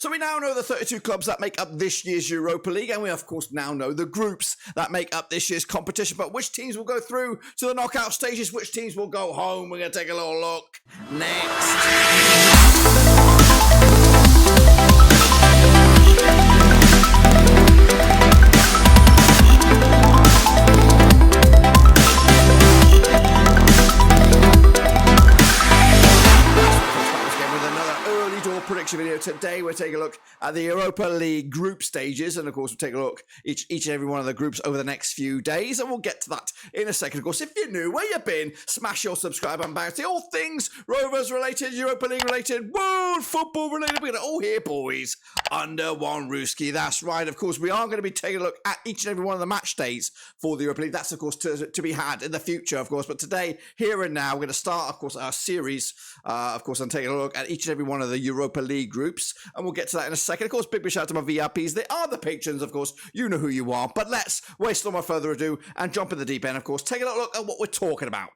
So we now know the 32 clubs that make up this year's Europa League, and we of course now know the groups that make up this year's competition. But which teams will go through to the knockout stages? Which teams will go home? We're going to take a little look next. Prediction video. Today we're taking a look at the Europa League group stages, and of course we'll take a look each and every one of the groups over the next few days, and we'll get to that in a second. Of course, if you're new, where you been, smash your subscribe button, bounce all things Rovers related, Europa League related, world football related. We're all here, boys, under one Rooski. That's right. Of course, we are going to be taking a look at each and every one of the match days for the Europa League. That's of course to be had in the future, of course. But today, here and now, we're going to start, of course, our series, of course, and taking a look at each and every one of the Europa League groups, and we'll get to that in a second. Of course, big shout out to my VIPs. They are the patrons, of course. You know who you are. But let's waste no more further ado and jump in the deep end, of course. Take a look at what we're talking about.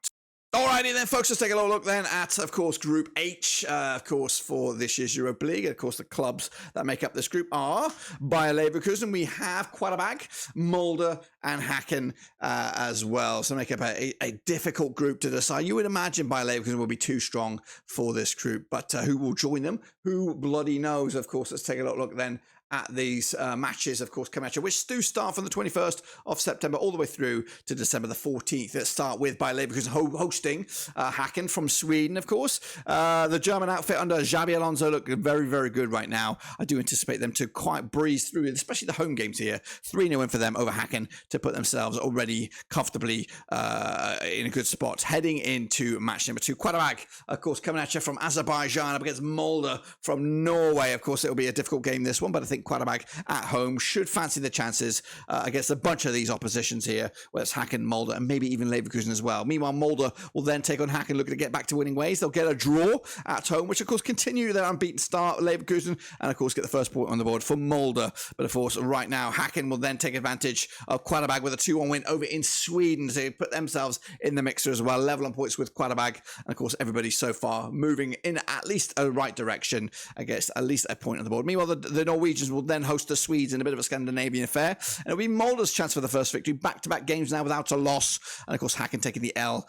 Alrighty then, folks, let's take a little look then at, of course, Group H, of course, for this year's Europa League. Of course, the clubs that make up this group are Bayer Leverkusen. We have Quarterback, Mulder, and Hacken as well. So make up a difficult group to decide. You would imagine Bayer Leverkusen will be too strong for this group, but who will join them? Who bloody knows? Of course, let's take a little look then at these matches, of course, coming at you, which do start from the 21st of September all the way through to December the 14th. Let's start with Bayer Leverkusen hosting Hacken from Sweden, of course. The German outfit under Xabi Alonso look very, very good right now. I do anticipate them to quite breeze through, especially the home games here. 3-0 win for them over Hacken to put themselves already comfortably in a good spot. Heading into match number 2. Quarterback, of course, coming at you from Azerbaijan up against Mulder from Norway. Of course, it'll be a difficult game, this one, but I think Quarterback at home should fancy the chances against a bunch of these oppositions here, whether it's Hacken, Mulder, and maybe even Leverkusen as well. Meanwhile, Mulder will then take on Hacken, looking to get back to winning ways. They'll get a draw at home, which of course continue their unbeaten start, Leverkusen, and of course get the first point on the board for Mulder. But of course, right now, Hacken will then take advantage of Quarterback with a 2-1 win over in Sweden to put themselves in the mixer as well. Level on points with Quarterback, and of course, everybody so far moving in at least a right direction against at least a point on the board. Meanwhile, the Norwegians will then host the Swedes in a bit of a Scandinavian affair, and it'll be Mulder's chance for the first victory. Back-to-back games now without a loss, and of course Hacken taking the L,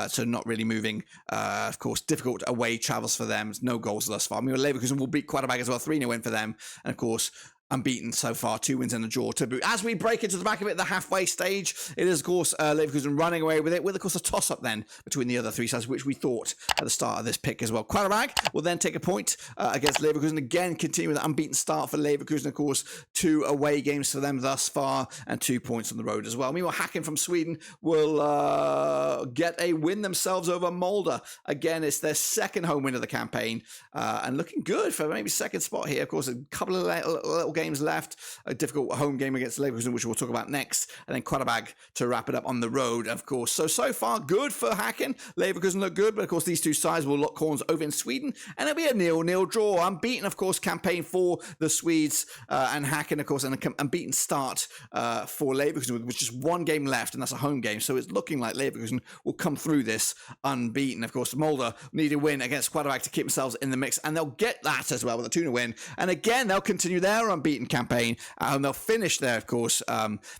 so not really moving. Of course, difficult away travels for them. No goals thus far. I mean, Leverkusen will beat Quarterback as well, 3-0 win for them, and of course unbeaten so far, 2 wins and a draw to boot. As we break into the back of it, the halfway stage, it is, of course, Leverkusen running away with it, with, of course, a toss-up then between the other three sides, which we thought at the start of this pick as well. Quarterback will then take a point against Leverkusen. Again, continuing the unbeaten start for Leverkusen, of course, 2 away games for them thus far, and 2 points on the road as well. Meanwhile, Hacken from Sweden will get a win themselves over Mulder. Again, it's their second home win of the campaign, and looking good for maybe second spot here. Of course, a couple of little games left, a difficult home game against Leverkusen, which we'll talk about next, and then Quarterback to wrap it up on the road, of course. So far, good for Hacken. Leverkusen look good, but of course, these two sides will lock horns over in Sweden, and it'll be a 0-0 draw. Unbeaten, of course, campaign for the Swedes, and Hacken, of course, and an unbeaten start for Leverkusen, with just 1 game left, and that's a home game, so it's looking like Leverkusen will come through this unbeaten. Of course, Mulder need a win against Quarterback to keep themselves in the mix, and they'll get that as well with a 2-0 win, and again, they'll continue their unbeaten campaign, and they'll finish there, of course,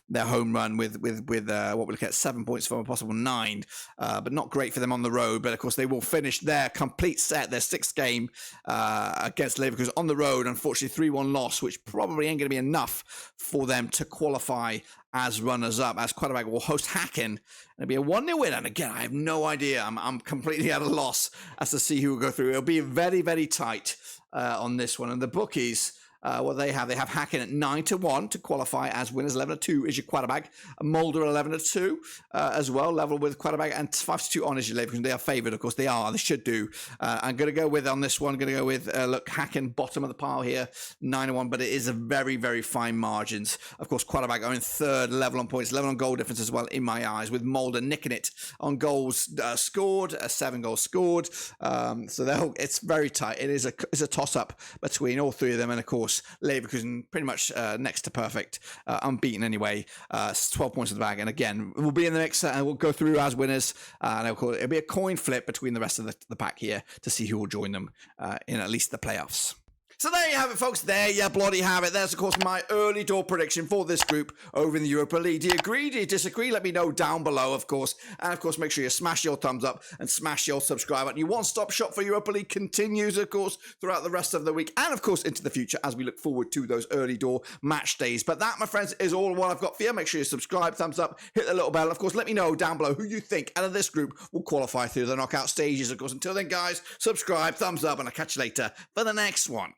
their home run with what we look at 7 points from a possible 9, but not great for them on the road. But of course, they will finish their complete set, their 6th game against Leverkusen on the road. Unfortunately, 3-1 loss, which probably ain't going to be enough for them to qualify as runners-up, as Quarterback will host Hacken. It'll be a 1-0 win, and again, I have no idea. I'm completely at a loss as to see who will go through. It'll be very, very tight on this one, and the bookies, what they have Hacken at 9-1 to qualify as winners. 11-2 is your Quarterback. Mulder 11-2 as well, level with Quarterback, and 5-2 on is your Leverkusen. They are favoured, of course. They are. They should do. I'm going to go with on this one. Going to go with look, Hacken bottom of the pile here, 9-1, but it is a very, very fine margins. Of course, Quarterback are in 3rd, level on points, level on goal difference as well. In my eyes, with Mulder nicking it on goals scored, 7 goals scored. So it's very tight. It's a toss up between all 3 of them, and of course, Leverkusen pretty much next to perfect, unbeaten anyway, 12 points in the bag, and again we'll be in the mix and we'll go through as winners, and it'll be a coin flip between the rest of the pack here to see who will join them in at least the playoffs. So there you have it, folks. There you bloody have it. There's, of course, my early door prediction for this group over in the Europa League. Do you agree? Do you disagree? Let me know down below, of course. And, of course, make sure you smash your thumbs up and smash your subscribe button. Your one-stop shop for Europa League continues, of course, throughout the rest of the week and, of course, into the future as we look forward to those early door match days. But that, my friends, is all what I've got for you. Make sure you subscribe, thumbs up, hit the little bell. Of course, let me know down below who you think out of this group will qualify through the knockout stages. Of course, until then, guys, subscribe, thumbs up, and I'll catch you later for the next one.